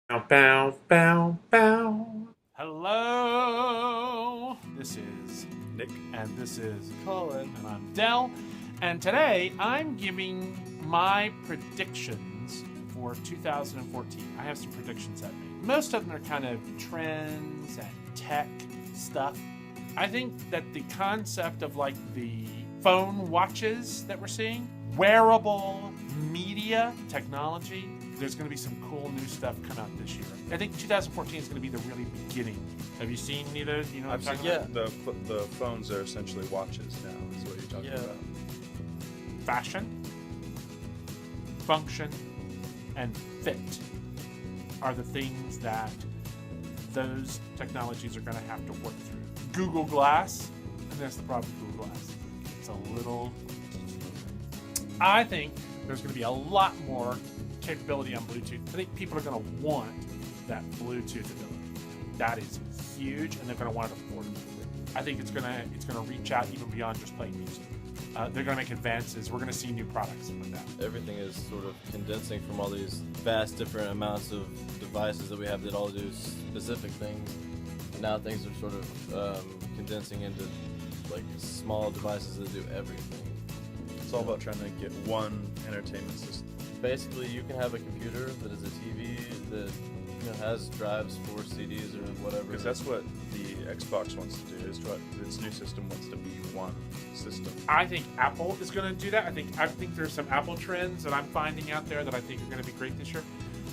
Bow, bow, bow, bow. Hello, this is Nick, and this is Collin. and I'm Dell, and today I'm giving my predictions for 2014. I have some predictions I've made. Most of them are kind of trends and tech stuff. I think that the concept of like the phone watches that we're seeing, wearable media technology, there's going to be some cool new stuff come out this year. I think 2014 is going to be the really beginning. Have you seen any of those? You know what I'm talking about? The phones are essentially watches now, is what you're talking about. Fashion, function, and fit are the things that those technologies are going to have to work through. Google Glass, and that's the problem with Google Glass. It's a little... I think there's going to be a lot more capability on Bluetooth. I think people are going to want that Bluetooth ability. That is huge, and they're going to want it affordable. I think it's going to reach out even beyond just playing music. They're going to make advances. We're going to see new products with that. Everything is sort of condensing from all these vast different amounts of devices that we have that all do specific things. And now things are sort of condensing into like small devices that do everything. It's all about trying to get one entertainment system. Basically, you can have a computer that is a TV that has drives for CDs or whatever. Because that's what the Xbox wants to do. Its new system wants to be one system. I think Apple is going to do that. I think there's some Apple trends that I'm finding out there that I think are going to be great this year.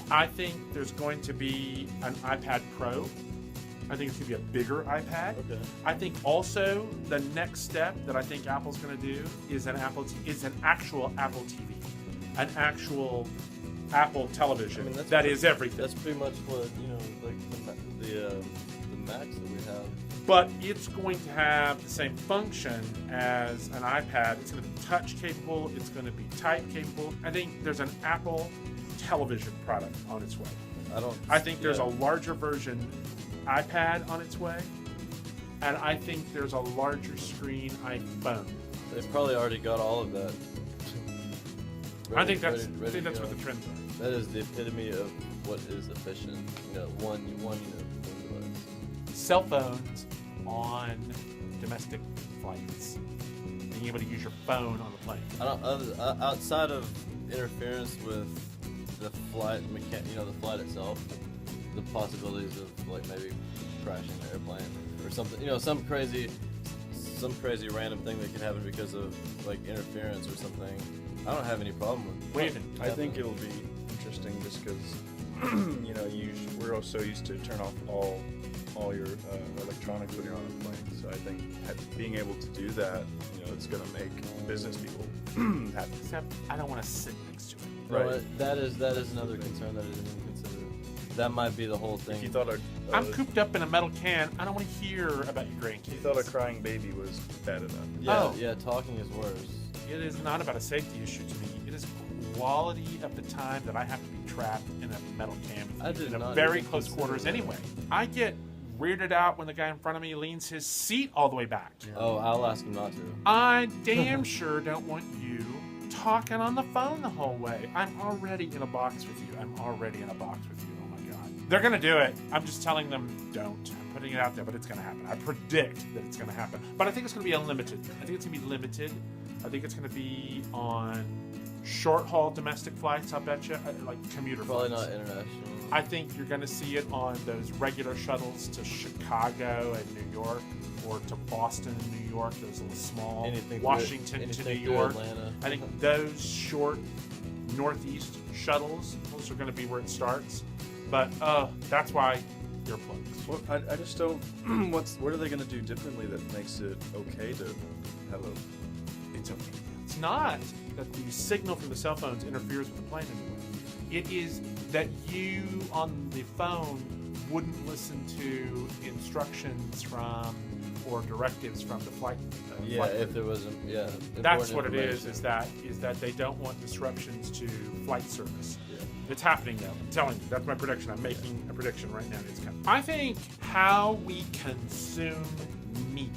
I think there's going to be an iPad Pro. I think it's going to be a bigger iPad. Okay. I think also the next step that I think Apple's going to do is an actual Apple TV, an actual Apple television that is everything. That's pretty much what like the Macs that we have. But it's going to have the same function as an iPad. It's going to be touch capable. It's going to be type capable. I think there's an Apple television product on its way. I think there's a larger version iPad on its way, and I think there's a larger screen iPhone. They've probably already got all of that. I think that's what the trends are. That is the epitome of what is efficient. One device. Cell phones on domestic flights. Being able to use your phone on the plane. Outside of interference with the flight the flight itself, the possibilities of like maybe crashing the airplane or something, some crazy random thing that could happen because of like interference or something. I don't have any problem with it. What do you think? I think it'll be interesting just because we're all so used to turn off all your electronics when you're on a plane. So I think being able to do that, it's going to make business people happy. Except I don't want to sit next to it. Right. No, that is another concern that I didn't even consider. That might be the whole thing. If you thought I'm cooped up in a metal can. I don't want to hear about your grandkids. you thought a crying baby was bad enough. Yeah, talking is worse. It is not about a safety issue to me. It is quality of the time that I have to be trapped in a metal can in a very close quarters anyway. I get weirded out when the guy in front of me leans his seat all the way back. Yeah. Oh, I'll ask him not to. I damn sure don't want you talking on the phone the whole way. I'm already in a box with you. Oh my God. They're going to do it. I'm just telling them don't. I'm putting it out there, but it's going to happen. I predict that it's going to happen. But I think it's going to be unlimited. I think it's going to be limited. I think it's going to be on short-haul domestic flights, I bet you, like commuter Probably flights. not international. I think you're going to see it on those regular shuttles to Chicago and New York, or to Boston and New York, those little small, Washington to New York. Atlanta. I think those short northeast shuttles, those are going to be where it starts. But that's why earplugs. Well, I just don't. What are they going to do differently that makes it okay to have a? It's okay. It's not that the signal from the cell phones interferes with the plane anymore. It is that you on the phone wouldn't listen to instructions from or directives from the flight. If there was That's what it is. Is that they don't want disruptions to flight service. Yeah. It's happening though. I'm telling you. That's my prediction. I'm making a prediction right now. It's coming. I think how we consume media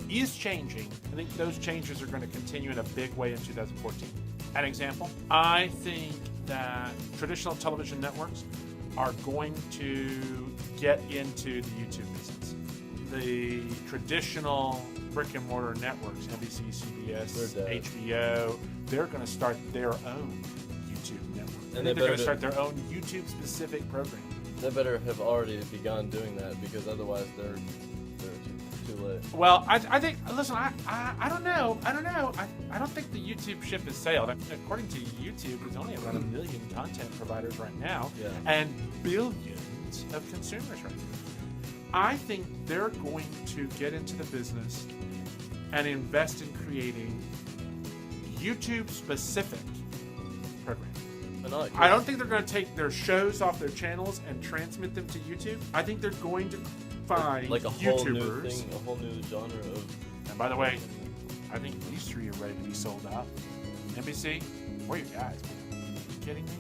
is changing. I think those changes are going to continue in a big way in 2014. An example, I think that traditional television networks are going to get into the YouTube business. The traditional brick and mortar networks, NBC, CBS, They're dead. HBO, they're going to start their own YouTube network. And they're going to better start their own YouTube specific program. They better have already begun doing that, because otherwise they're too late. Well, I think, listen, I don't know. I don't think the YouTube ship has sailed. According to YouTube, there's only about 1 million content providers right now, Yeah. and billions of consumers right now. I think they're going to get into the business and invest in creating YouTube-specific programs. I don't think they're going to take their shows off their channels and transmit them to YouTube. I think they're going to find like a whole new YouTubers. thing, a whole new genre of. And by the way, I think these three are ready to be sold out. NBC, where are you guys, man? Are you kidding me?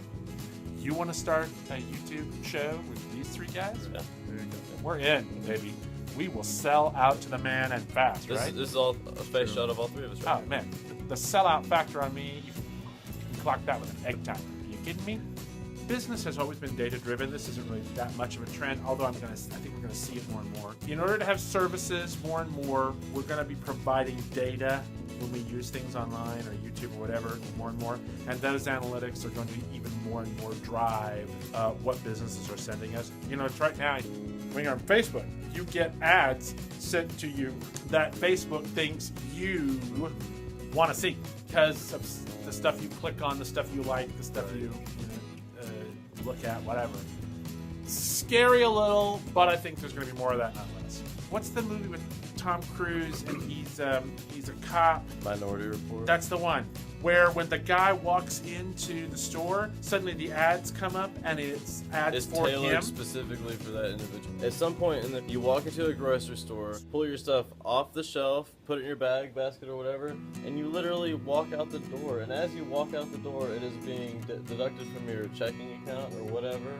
You want to start a YouTube show with these three guys? Yeah. There you go. We're in, baby. We will sell out to the man and fast, This, right? this is all a face shot of all three of us, right? Oh, man. The sellout factor on me, you can clock that with an egg timer. Are you kidding me? Business has always been data-driven. This isn't really that much of a trend, although I think we're going to see it more and more. In order to have services more and more, we're going to be providing data when we use things online or YouTube or whatever, more and more. And those analytics are going to even more and more drive what businesses are sending us. You know, it's right now, when you're on Facebook, you get ads sent to you that Facebook thinks you want to see because of the stuff you click on, the stuff you like, the stuff you look at, whatever. Scary a little, but I think there's going to be more of that, not less. What's the movie with Tom Cruise and he's a cop? Minority Report. That's the one where when the guy walks into the store, suddenly the ads come up and it's ads for tailored him. specifically for that individual. At some point you walk into a grocery store, pull your stuff off the shelf, put it in your bag, basket, or whatever, and you literally walk out the door. And as you walk out the door, it is being deducted from your checking account or whatever.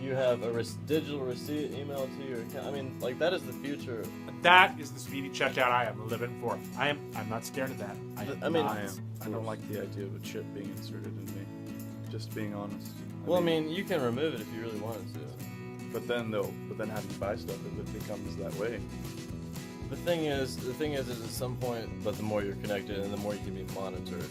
You have a digital receipt emailed to your account. I mean, like, that is the future. That is the speedy checkout I am living for. I'm not scared of that. I don't like the idea of a chip being inserted in me. Just being honest. I mean, you can remove it if you really wanted to. But then how do you buy stuff if it becomes that way? The thing is at some point, but the more you're connected and the more you can be monitored.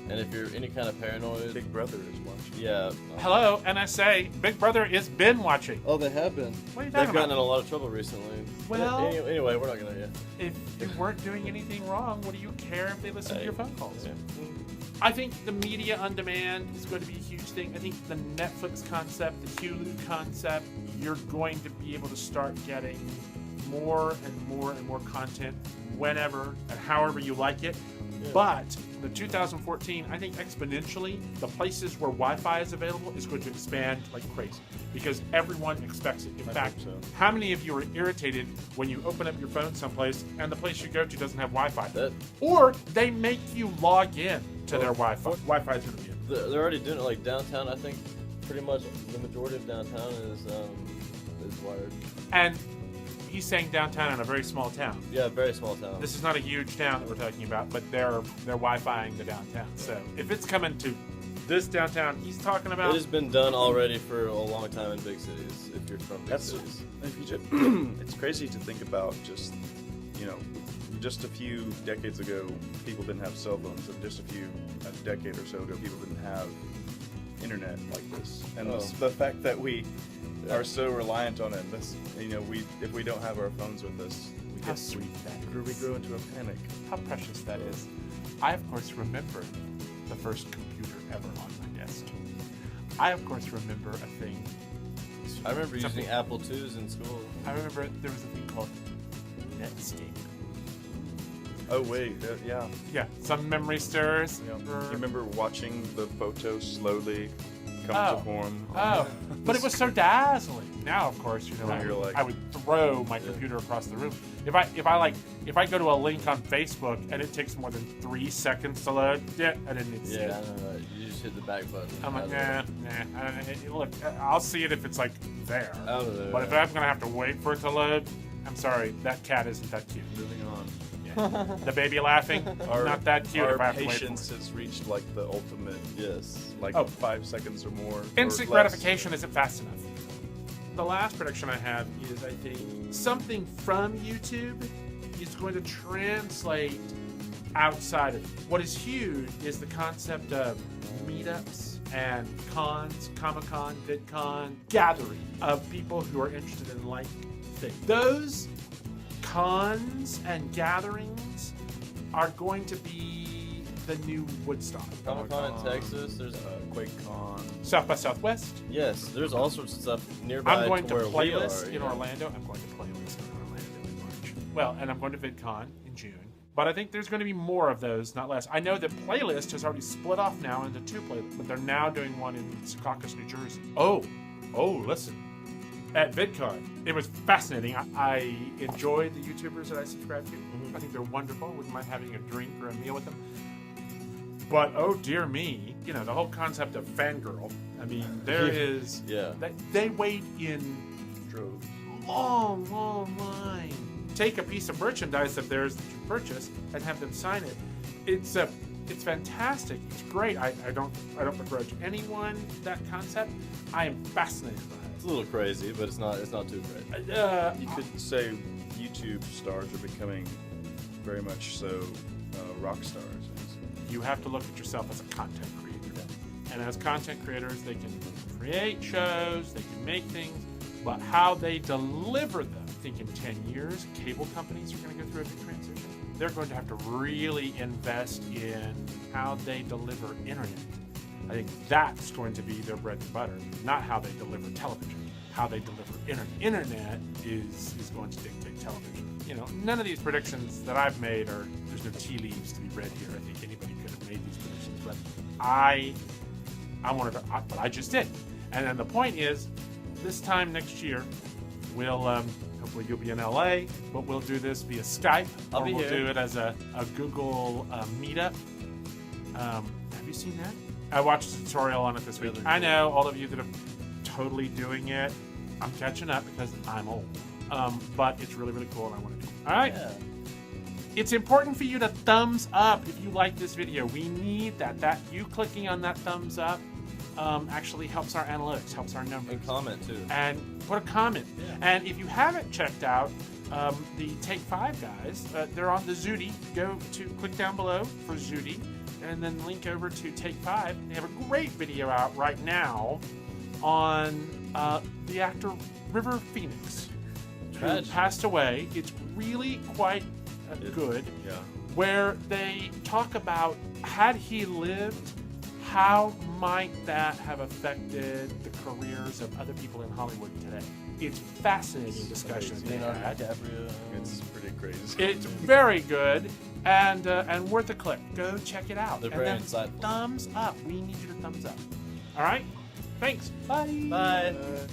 And if you're any kind of paranoid, Big Brother is watching. yeah. Hello, NSA. Big Brother is been watching. Oh, they have been. What are you They've talking gotten about? in a lot of trouble recently. Well- anyway, we're not gonna. Yeah. If you weren't doing anything wrong, what do you care if they listen to your phone calls? Yeah. I think the media on demand is going to be a huge thing. I think the Netflix concept, the Hulu concept, you're going to be able to start getting more and more and more content whenever and however you like it. Yeah. But the 2014, I think exponentially, the places where Wi-Fi is available is going to expand like crazy because everyone expects it. In fact, so. how many of you are irritated when you open up your phone someplace and the place you go to doesn't have Wi-Fi? Or they make you log in to their Wi-Fi. Wi-Fi is going to be it. They're already doing it, like downtown. I think pretty much the majority of downtown is wired. And he's saying downtown in a very small town. Yeah, very small town. This is not a huge town that we're talking about, but they're Wi-Fiing the downtown. So if it's coming to this downtown he's talking It about, has been done already for a long time in big cities. If you're from big cities, It's crazy to think about. Just just a few decades ago, people didn't have cell phones, and just a decade or so ago, people didn't have internet like this. And the fact that we are so reliant on it, if we don't have our phones with us, how sweet that is. we grow into a panic. How precious that is. I, of course, remember the first computer ever on my desk. I, of course, remember a thing. I remember Something- using Apple IIs in school. I remember there was a thing called Netscape. Oh wait, yeah. Yeah, some memory stirs. You remember watching the photo slowly come Oh. to form? Oh, but it was so dazzling. Now, of course, Now you're like- I would throw my computer across the room. If I go to a link on Facebook and it takes more than 3 seconds to load, I didn't need to see Yeah, it. I know. You just hit the back button. I'm like, nah. I don't know. Look, I'll see it if it's like there. Out of there. But if I'm gonna have to wait for it to load, I'm sorry, that cat isn't that cute. Moving on. Yeah. minute. The baby laughing, not that cute. Our if I have to wait for patience it. has reached like the ultimate, Yes. like Oh. 5 seconds or more. Instant or less. gratification isn't fast enough. The last prediction I have is, I think, something from YouTube is going to translate outside of it. What is huge is the concept of meetups and cons, Comic-Con, VidCon, gathering of people who are interested in like things. Those cons and gatherings are going to be the new Woodstock. Comic-Con in Texas. There's QuakeCon. South by Southwest. yes. There's all sorts of stuff nearby. I'm going to where we Playlist are, in you know. Orlando. I'm going to Playlist in Orlando in March. Well, and I'm going to VidCon in June. But I think there's going to be more of those, not less. I know that Playlist has already split off now into 2 playlists, but they're now doing one in Secaucus, New Jersey. Oh, listen. At VidCon, it was fascinating. I enjoyed the YouTubers that I subscribe to. I think they're wonderful. Wouldn't mind having a drink or a meal with them. But oh dear me, you know, the whole concept of fangirl. I mean, there is. Yeah. They wait in Drove. long line. Take a piece of merchandise of theirs that you purchase and have them sign it. It's fantastic. It's great. I don't begrudge anyone that concept. I am fascinated by It's a little crazy, but it's not too crazy. it. You could say YouTube stars are becoming very much so rock stars. You have to look at yourself as a content creator. And as content creators, they can create shows, they can make things, but how they deliver them, I think in 10 years, cable companies are going to go through a big transition. They're going to have to really invest in how they deliver internet. I think that's going to be their bread and butter, not how they deliver television. How they deliver internet. Internet is going to dictate television. You know, none of these predictions that I've made there's no tea leaves to be read here. I think anybody could have made these predictions, but I wanted to, but I just did. And then the point is, this time next year, we'll hopefully you'll be in LA, but we'll do this via Skype, I'll or be we'll here. do it as a Google meetup. Have you seen that? I watched a tutorial on it this week. Really I cool. know all of you that are totally doing it. I'm catching up because I'm old. But it's really, really cool and I want to do it. All right. Yeah. It's important for you to thumbs up if you like this video. We need that. That you clicking on that thumbs up actually helps our analytics, helps our numbers. And comment too. And put a comment. Yeah. And if you haven't checked out the Take 5 guys, they're on the Zooty. Go to click down below for Zooty and then link over to Take 5. They have a great video out right now on the actor River Phoenix, who Tragedy. passed away. It's really quite good, Yeah. where they talk about, had he lived, how might that have affected the careers of other people in Hollywood today? It's fascinating discussion they Leonardo had. DiCaprio. It's pretty crazy. It's very good and worth a click. Go check it out. They're and very then insightful. thumbs up. We need you to thumbs up. All right? Thanks. Bye. Bye. Uh,